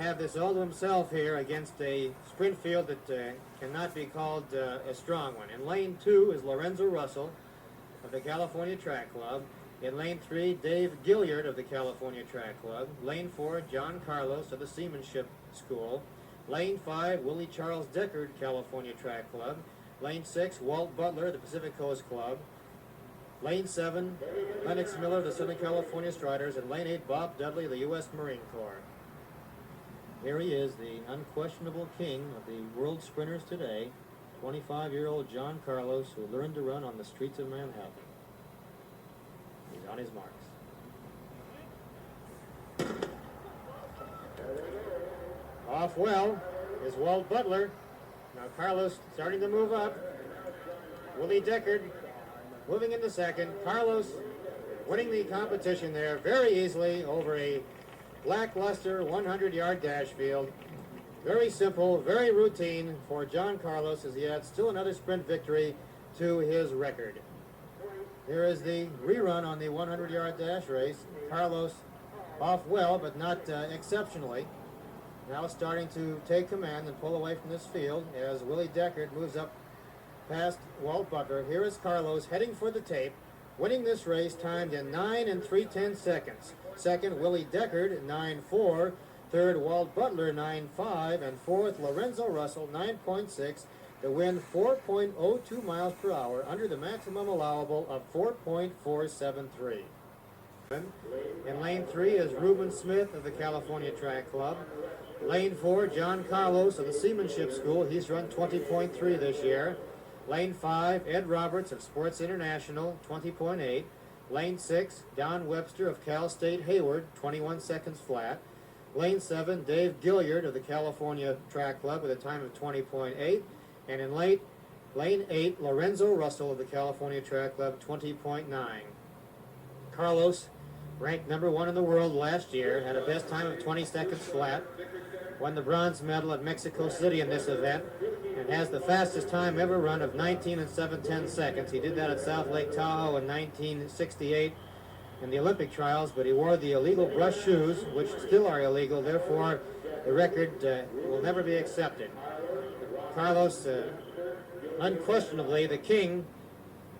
Have this all to himself here against a sprint field that cannot be called a strong one. In lane 2 is Lorenzo Russell of the California Track Club. In lane 3, Dave Gilliard of the California Track Club. Lane 4, John Carlos of the Seamanship School. Lane 5, Willie Charles Deckard, California Track Club. Lane 6, Walt Butler, the Pacific Coast Club. Lane 7, Lennox Miller, the Southern California Striders. And lane 8, Bob Dudley, the U.S. Marine Corps. Here he is, the unquestionable king of the world sprinters today, 25-year-old John Carlos, who learned to run on the streets of Manhattan. He's on his marks. Off well is Walt Butler. Now Carlos starting to move up. Willie Deckard moving into second. Carlos winning the competition there very easily over a lackluster 100-yard dash field. Very simple, very routine for John Carlos as he adds still another sprint victory to his record. Here is the rerun on the 100-yard dash race. Carlos off well, but not exceptionally. Now starting to take command and pull away from this field as Willie Deckard moves up past Walt Butler. Here is Carlos heading for the tape, winning this race timed in 9 3/10 seconds. Second, Willie Deckard, 9.4. Third, Walt Butler, 9.5. And fourth, Lorenzo Russell, 9.6. The win, 4.02 miles per hour under the maximum allowable of 4.473. In lane 3 is Reuben Smith of the California Track Club. Lane 4, John Carlos of the Seamanship School. He's run 20.3 this year. Lane 5, Ed Roberts of Sports International, 20.8. Lane 6, Don Webster of Cal State Hayward, 21 seconds flat. Lane 7, Dave Gilliard of the California Track Club with a time of 20.8. And in lane 8, Lorenzo Russell of the California Track Club, 20.9. Carlos, ranked number 1 in the world last year, had a best time of 20 seconds flat. Won the bronze medal at Mexico City in this event and has the fastest time ever run of 19 7/10 seconds. He did that at South Lake Tahoe in 1968 in the Olympic trials, but he wore the illegal brush shoes, which still are illegal. Therefore, the record will never be accepted. Carlos, unquestionably the king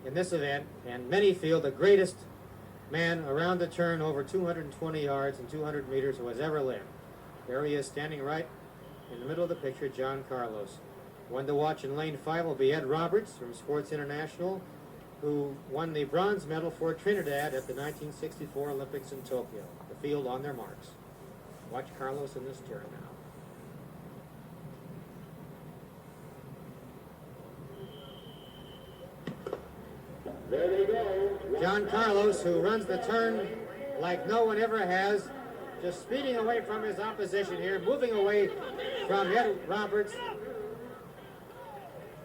in this event, and many feel the greatest man around the turn over 220 yards and 200 meters who has ever lived. There he is standing right in the middle of the picture, John Carlos. One to watch in lane 5 will be Ed Roberts from Sports International, who won the bronze medal for Trinidad at the 1964 Olympics in Tokyo. The field on their marks. Watch Carlos in this turn now. There they go. John Carlos, who runs the turn like no one ever has, just speeding away from his opposition here, moving away from Ed Roberts,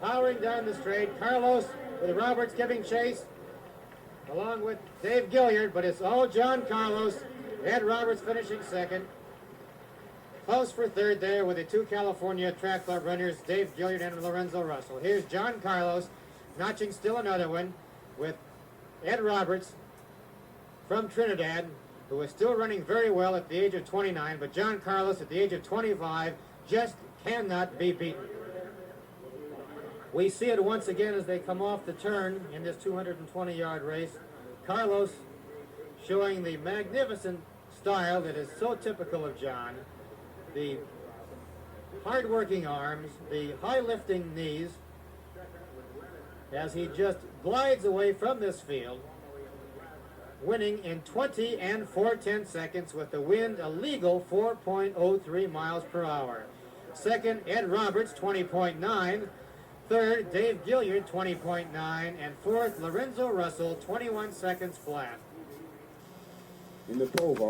powering down the straight. Carlos with Roberts giving chase, along with Dave Gilliard, but it's all John Carlos. Ed Roberts finishing second. Close for third there with the 2 California Track Club runners, Dave Gilliard and Lorenzo Russell. Here's John Carlos, notching still another one with Ed Roberts from Trinidad, who is still running very well at the age of 29, but John Carlos at the age of 25 just cannot be beaten. We see it once again as they come off the turn in this 220-yard race. Carlos showing the magnificent style that is so typical of John, the hard-working arms, the high-lifting knees, as he just glides away from this field, winning in 20 4/10 seconds with the wind a legal 4.03 miles per hour. Second, Ed Roberts, 20.9. Third, Dave Gilliard, 20.9. And fourth, Lorenzo Russell, 21 seconds flat. In the pole vault.